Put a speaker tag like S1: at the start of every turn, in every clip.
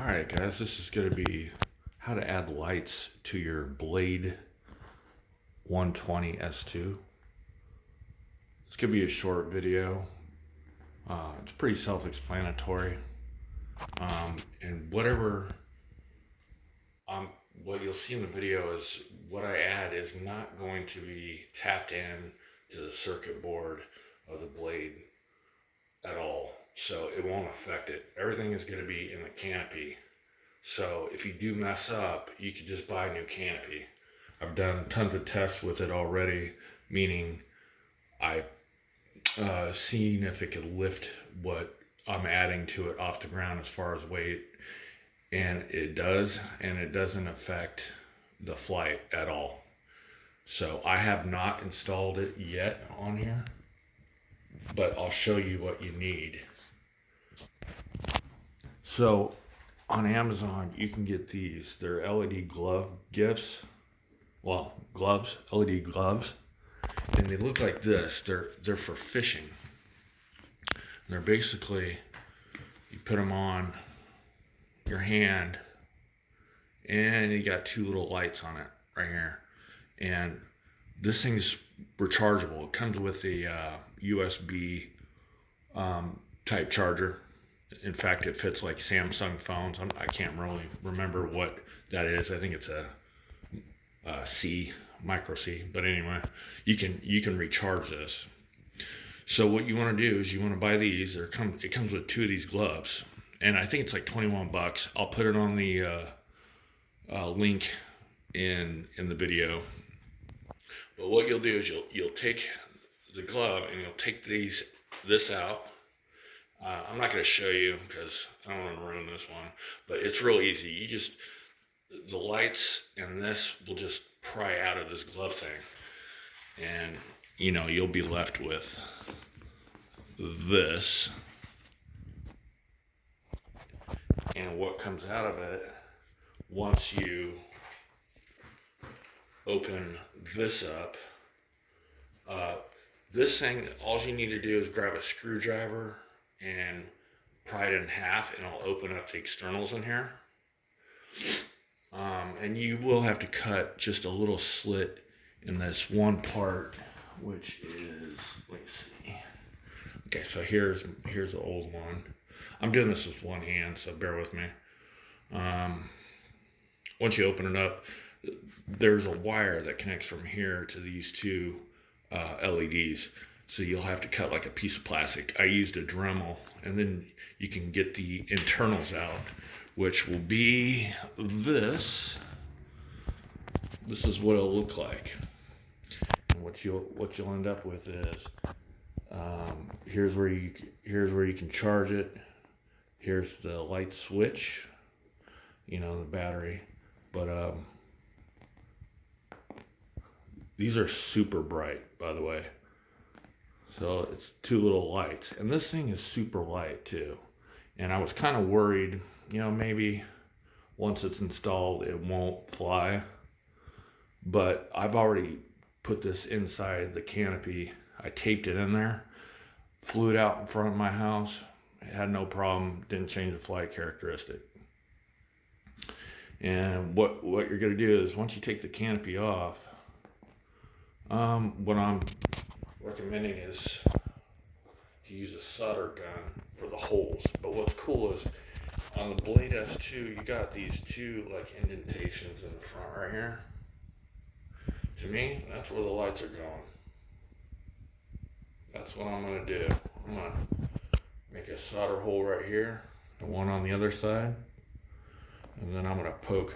S1: Alright guys, this is going to be how to add lights to your Blade 120 S2. This could be a short video. It's pretty self-explanatory. And what you'll see in the video is what I add is not going to be tapped in to the circuit board of the Blade at all. So it won't affect it. Everything is going to be in the canopy. So if you do mess up, you could just buy a new canopy. I've done tons of tests with it already, meaning I seen if it could lift what I'm adding to it off the ground as far as weight, and it does, and it doesn't affect the flight at all. So I have not installed it yet on here, but I'll show you what you need. So on Amazon, you can get these. They're LED glove gifts. Well, gloves, LED gloves. And they look like this. They're for fishing. They're basically, you put them on your hand, and you got two little lights on it right here. And this thing's rechargeable. It comes with a USB type charger. In fact, it fits like Samsung phones. I can't really remember what that is. I think it's a C, micro C. But anyway, you can recharge this. So what you want to do is you want to buy these. It comes with two of these gloves, and I think it's like 21 bucks. I'll put it on the link in the video. But what you'll do is you'll take the glove and you'll take this out. I'm not going to show you because I don't want to ruin this one, but it's real easy. The lights and this will just pry out of this glove thing, and you'll be left with this. And what comes out of it once you open this up, this thing, all you need to do is grab a screwdriver and pry it in half, and I'll open up the externals in here. And you will have to cut just a little slit in this one part, which is, let's see. Okay, so here's the old one. I'm doing this with one hand, so bear with me. Once you open it up, there's a wire that connects from here to these two LEDs. So you'll have to cut like a piece of plastic. I used a Dremel, and then you can get the internals out, which will be this. This is what it'll look like. And what you'll end up with is here's where you can charge it. Here's the light switch, the battery. But these are super bright, by the way. So it's two little lights, and this thing is super light too. And I was kind of worried, maybe once it's installed it won't fly. But I've already put this inside the canopy. I taped it in there, flew it out in front of my house. It had no problem, didn't change the flight characteristic. And what you're gonna do is once you take the canopy off, what I'm recommending is to use a solder gun for the holes. But what's cool is on the Blade S2, you got these two like indentations in the front right here. To me, that's where the lights are going. That's what I'm gonna do. I'm gonna make a solder hole right here, and one on the other side, and then I'm gonna poke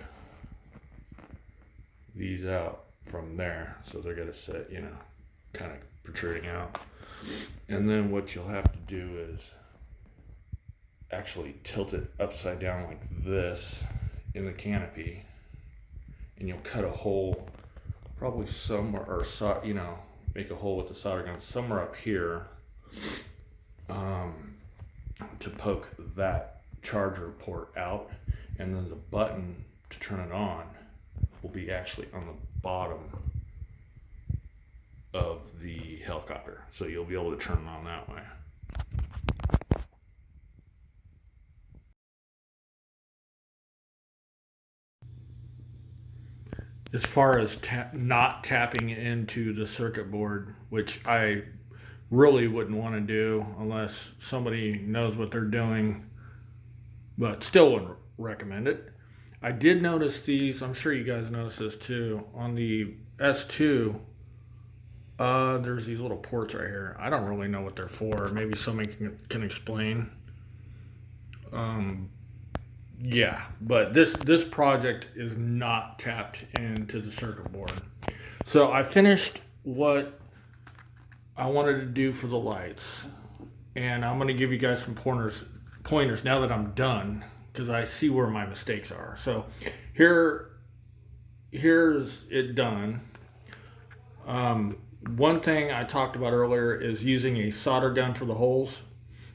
S1: these out from there, so they're gonna sit, kind of protruding out. And then what you'll have to do is actually tilt it upside down like this in the canopy, and you'll cut a hole probably somewhere, or make a hole with the solder gun somewhere up here, to poke that charger port out. And then the button to turn it on will be actually on the bottom of the helicopter, so you'll be able to turn it on that way. as far as not tapping into the circuit board, which I really wouldn't want to do unless somebody knows what they're doing, but still wouldn't recommend it. I did notice these, I'm sure you guys noticed this too, on the S2, there's these little ports right here. I don't really know what they're for. Maybe somebody can explain. Yeah, but this project is not tapped into the circuit board. So I finished what I wanted to do for the lights, and I'm going to give you guys some pointers now that I'm done, because I see where my mistakes are. So here's it done. One thing I talked about earlier is using a solder gun for the holes.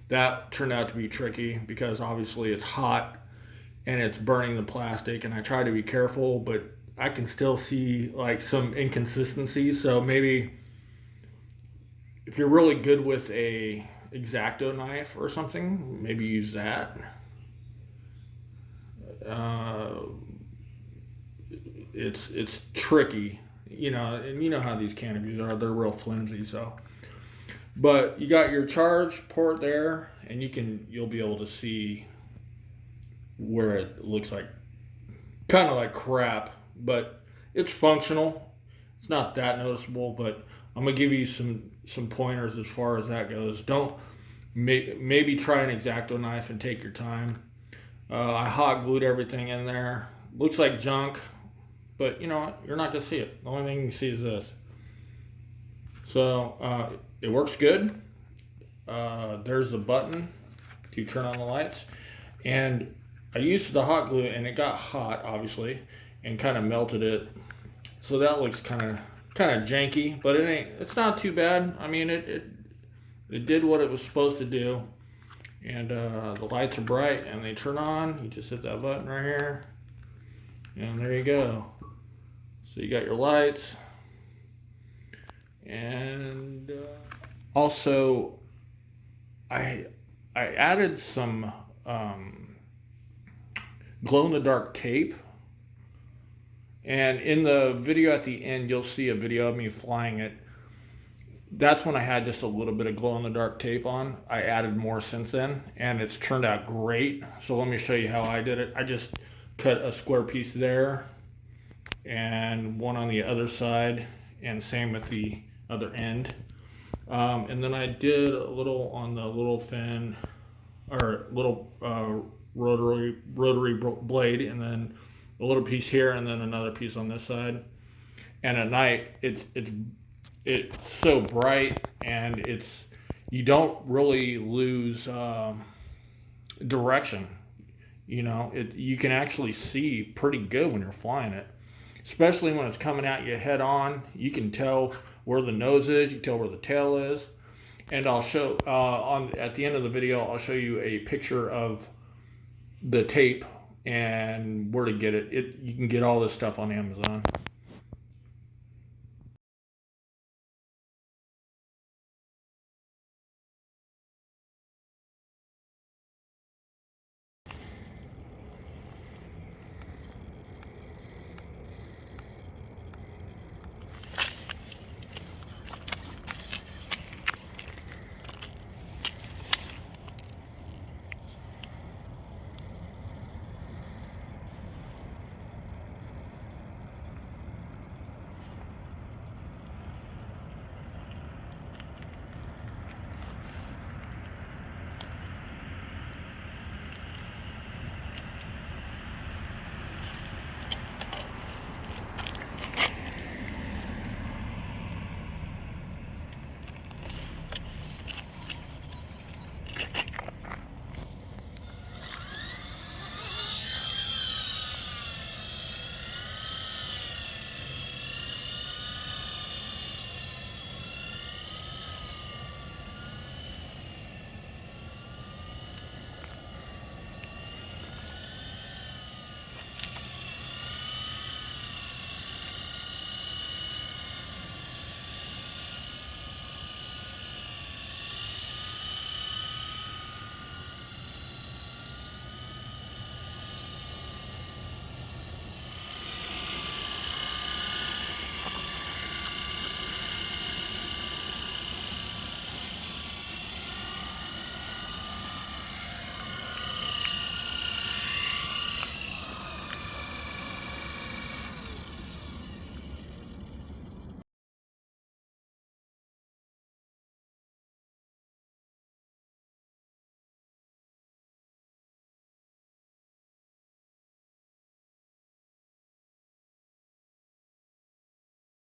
S1: That turned out to be tricky because obviously it's hot and it's burning the plastic, and I try to be careful, but I can still see like some inconsistencies. So maybe if you're really good with a X-Acto knife or something, maybe use that. It's tricky, you know, and you know how these canopies are, they're real flimsy. So, but you got your charge port there, and you'll be able to see where it looks like kind of like crap, but it's functional. It's not that noticeable, but I'm gonna give you some pointers as far as that goes. Don't maybe try an X-Acto knife and take your time. I hot glued everything in there. Looks like junk, but you know what? You're not gonna see it. The only thing you see is this. So it works good. There's the button to turn on the lights, and I used the hot glue and it got hot, obviously, and kind of melted it. So that looks kind of janky, but it's not too bad. I mean, it did what it was supposed to do, and the lights are bright and they turn on. You just hit that button right here, and there you go. So you got your lights, and also I added some glow-in-the-dark tape, and in the video at the end you'll see a video of me flying it. That's when I had just a little bit of glow-in-the-dark tape on. I added more since then, and it's turned out great. So let me show you how I did it. I just cut a square piece there and one on the other side, and same at the other end. And then I did a little on the little fin, or little rotary blade, and then a little piece here, and then another piece on this side. And at night it's so bright, and you don't really lose direction. You know, you can actually see pretty good when you're flying it, especially when it's coming at you head on. You can tell where the nose is, you can tell where the tail is. And I'll show at the end of the video, I'll show you a picture of the tape and where to get it. You can get all this stuff on Amazon.